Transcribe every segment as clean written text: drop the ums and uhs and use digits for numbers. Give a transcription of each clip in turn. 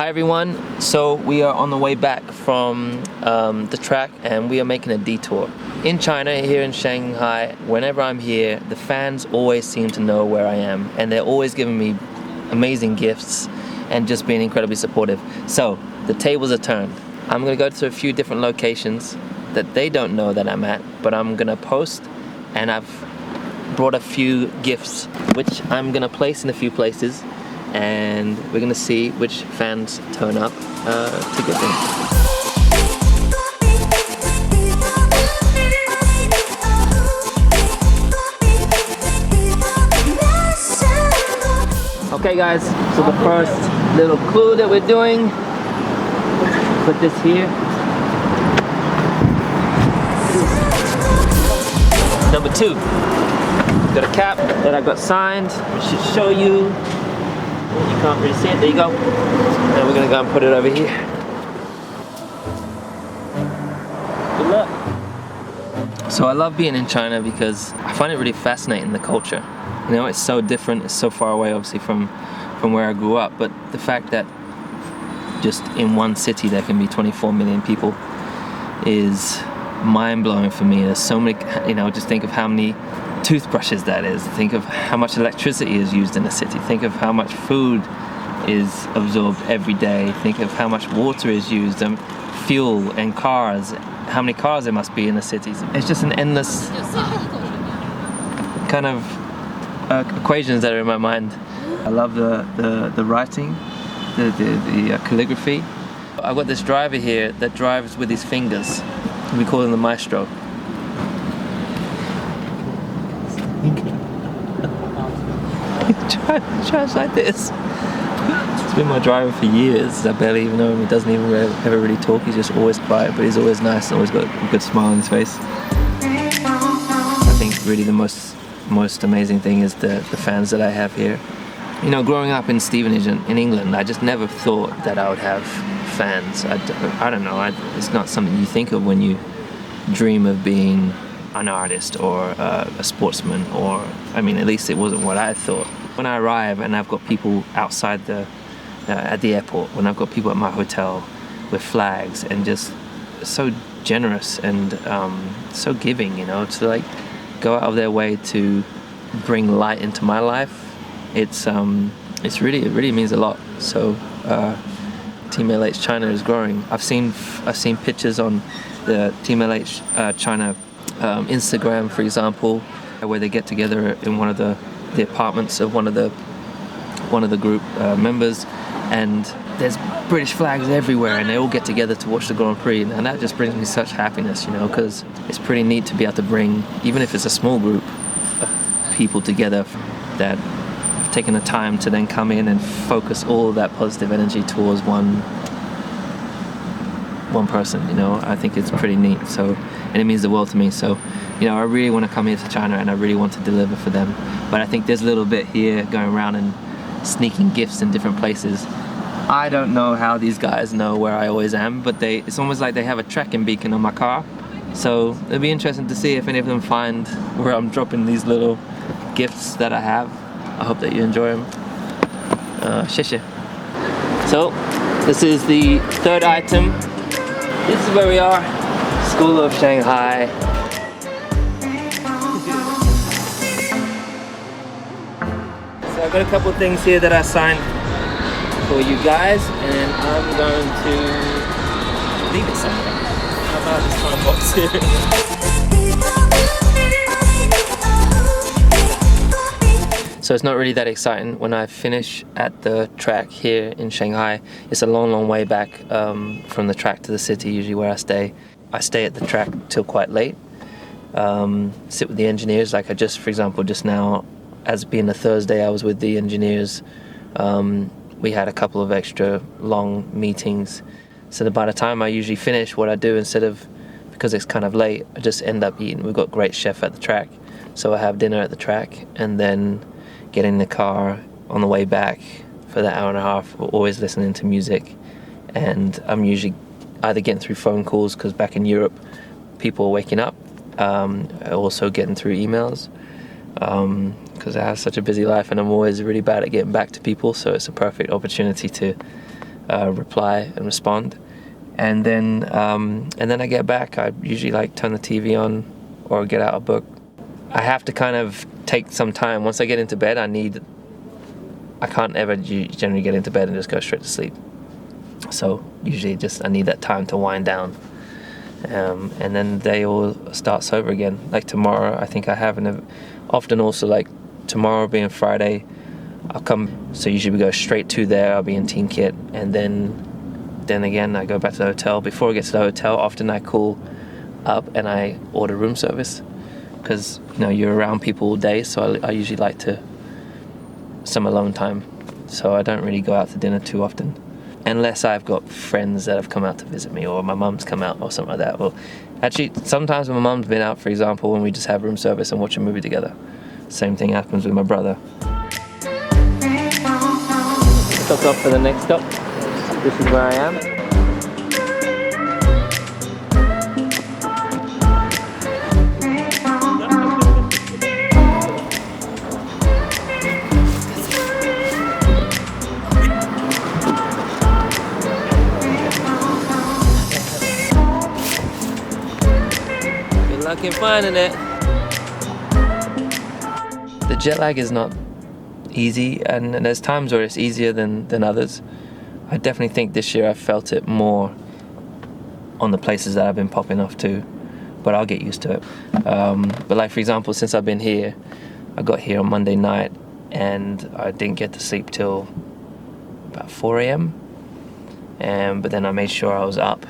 Hi everyone, so we are on the way back from the track and we are making a detour. In China, here in Shanghai, whenever I'm here, the fans always seem to know where I am and they're always giving me amazing gifts and just being incredibly supportive. So, the tables are turned. I'm gonna go to a few different locations that they don't know that I'm at, but I'm gonna post, and I've brought a few gifts which I'm gonna place in a few places, and we're gonna see which fans turn up to get them. Okay guys, so the first little clue that we're doing, put this here. Number 2, got a cap that I got signed, which should show you. You can't really see it, there you go. And we're gonna go and put it over here. Good luck. So I love being in China because I find it really fascinating, the culture. You know, it's so different, it's so far away obviously from where I grew up, but the fact that just in one city there can be 24 million people is mind-blowing for me. There's so many, you know, just think of how many toothbrushes that is. Think of how much electricity is used in a city. Think of how much food is absorbed every day. Think of how much water is used, and fuel and cars. How many cars there must be in the cities. It's just an endless kind of equations that are in my mind. I love the writing, the calligraphy. I've got this driver here that drives with his fingers. We call him the maestro. He drives like this. He's been my driver for years. I barely even know him. He doesn't even ever really talk. He's just always quiet, but he's always nice and always got a good smile on his face. I think really the most amazing thing is the fans that I have here. You know, growing up in Stevenage in England, I just never thought that I would have fans. I don't know, it's not something you think of when you dream of being an artist or a sportsman, or, I mean, at least it wasn't what I thought. When I arrive and I've got people outside at the airport, when I've got people at my hotel with flags and just so generous and so giving, you know, to like go out of their way to bring light into my life, it really means a lot. So Team LH China is growing. I've seen pictures on the Team LH China Instagram, for example, where they get together in one of the apartments of one of the group members, and there's British flags everywhere, and they all get together to watch the Grand Prix, and that just brings me such happiness, you know, because it's pretty neat to be able to bring, even if it's a small group of people together that have taken the time to then come in and focus all of that positive energy towards one person, you know. I think it's pretty neat, so, and it means the world to me. So, you know, I really want to come here to China and I really want to deliver for them, but I think there's a little bit here going around and sneaking gifts in different places. I don't know how these guys know where I always am, but it's almost like they have a tracking beacon on my car, so it'll be interesting to see if any of them find where I'm dropping these little gifts that I have. I hope that you enjoy them. Xie. So this is the third item. This is where we are, School of Shanghai. So I've got a couple of things here that I signed for you guys, and I'm going to leave it somewhere. How about this kind of box here? So it's not really that exciting. When I finish at the track here in Shanghai, it's a long way back from the track to the city, usually where I stay. I stay at the track till quite late, sit with the engineers, like for example, just now, as being a Thursday, I was with the engineers. We had a couple of extra long meetings. So that by the time I usually finish, what I do, instead of, because it's kind of late, I just end up eating. We've got great chef at the track. So I have dinner at the track and then get in the car on the way back for that hour and a half, always listening to music. And I'm usually either getting through phone calls, because back in Europe, people are waking up, also getting through emails, because I have such a busy life and I'm always really bad at getting back to people, so it's a perfect opportunity to reply and respond. And then I get back. I usually like turn the TV on or get out a book. I have to kind of take some time. Once I get into bed, I can't ever generally get into bed and just go straight to sleep. So usually I need that time to wind down. And then the day all starts over again. Like tomorrow, I think I have often also like tomorrow being Friday, I'll come, so usually we go straight to there, I'll be in Team Kit, and then again I go back to the hotel. Before I get to the hotel, often I call up and I order room service, because you're around people all day, so I usually like some alone time, so I don't really go out to dinner too often, unless I've got friends that have come out to visit me, or my mum's come out or something like that. Well, actually sometimes when my mum's been out, for example, when we just have room service and watch a movie together. Same thing happens with my brother. Stopped off for the next stop. This is where I am. Good luck in finding it. The jet lag is not easy, and there's times where it's easier than others. I definitely think this year I've felt it more on the places that I've been popping off to, but I'll get used to it. But like, for example, since I've been here, I got here on Monday night and I didn't get to sleep till about 4 a.m. But then I made sure I was up.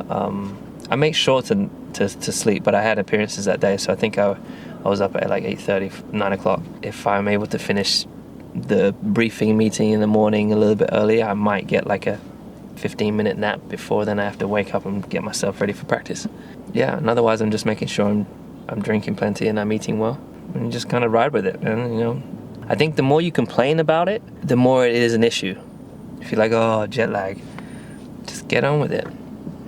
I make sure to sleep, but I had appearances that day, so I think I was up at like 8:30, 9 o'clock. If I'm able to finish the briefing meeting in the morning a little bit earlier, I might get like a 15-minute nap before then I have to wake up and get myself ready for practice. Yeah, and otherwise I'm just making sure I'm drinking plenty and I'm eating well, and you just kind of ride with it. And I think the more you complain about it, the more it is an issue. If you're like, oh, jet lag, just get on with it.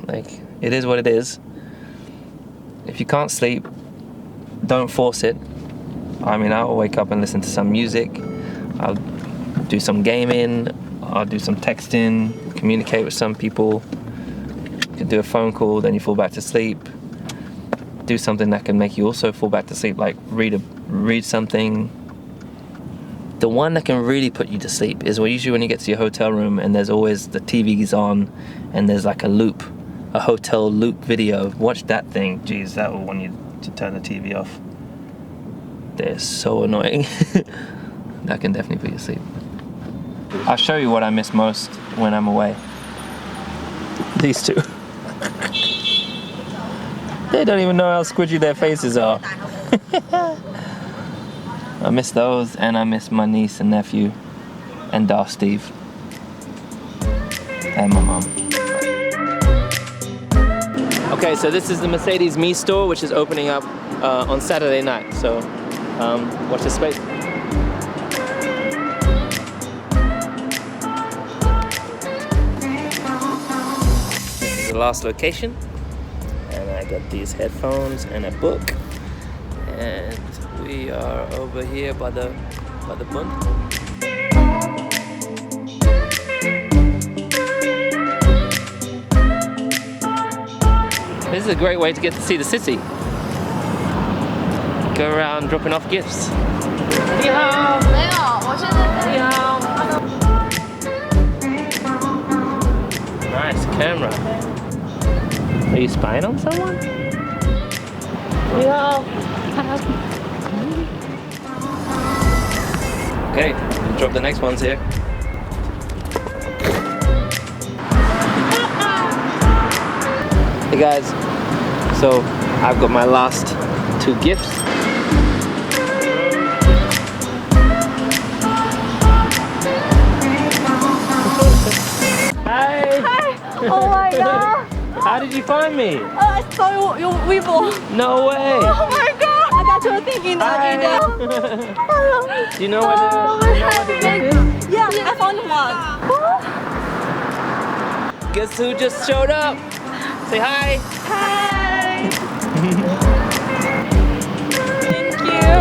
Like, it is what it is. If you can't sleep, don't force it. I mean, I'll wake up and listen to some music, I'll do some gaming, I'll do some texting, communicate with some people. You can do a phone call, then you fall back to sleep. Do something that can make you also fall back to sleep, like read something. The one that can really put you to sleep is usually when you get to your hotel room and there's always the TV's on and there's like a hotel loop video. Watch that thing. Jeez, that will want you to turn the TV off. They're so annoying. That can definitely put you to sleep. I'll show you what I miss most when I'm away. These two. They don't even know how squidgy their faces are. I miss those, and I miss my niece and nephew and Darth Steve and my mom. Okay, so this is the Mercedes-Me store, which is opening up on Saturday night. So watch this space. This is the last location, and I got these headphones and a book, and we are over here by the bund. This is a great way to get to see the city. Go around dropping off gifts. Ni hao. 没有，我现在在。 Ni hao. Nice camera. Are you spying on someone? Ni hao. Okay, we'll drop the next ones here. Hey guys, so I've got my last two gifts. Hi! Hi! Oh my god! How did you find me? I saw your Weibo. No way! Oh my god! I got your thing in the Do you know where the gift is? Yeah, I found one. Guess who just showed up? Say hi! Hi! Thank you!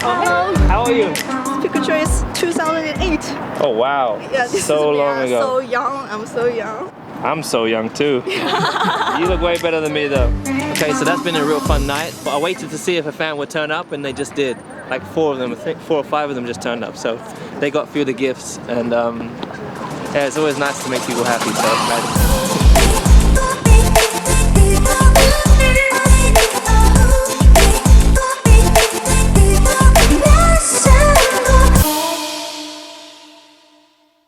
Hello! How are you? Pick a choice. 2008. Oh wow. Yeah, this so is long ago. So young. I'm so young. I'm so young too. You look way better than me though. Okay, so that's been a real fun night, but I waited to see if a fan would turn up and they just did. Like 4 of them, I think 4 or 5 of them just turned up. So they got a few of the gifts and yeah, it's always nice to make people happy. So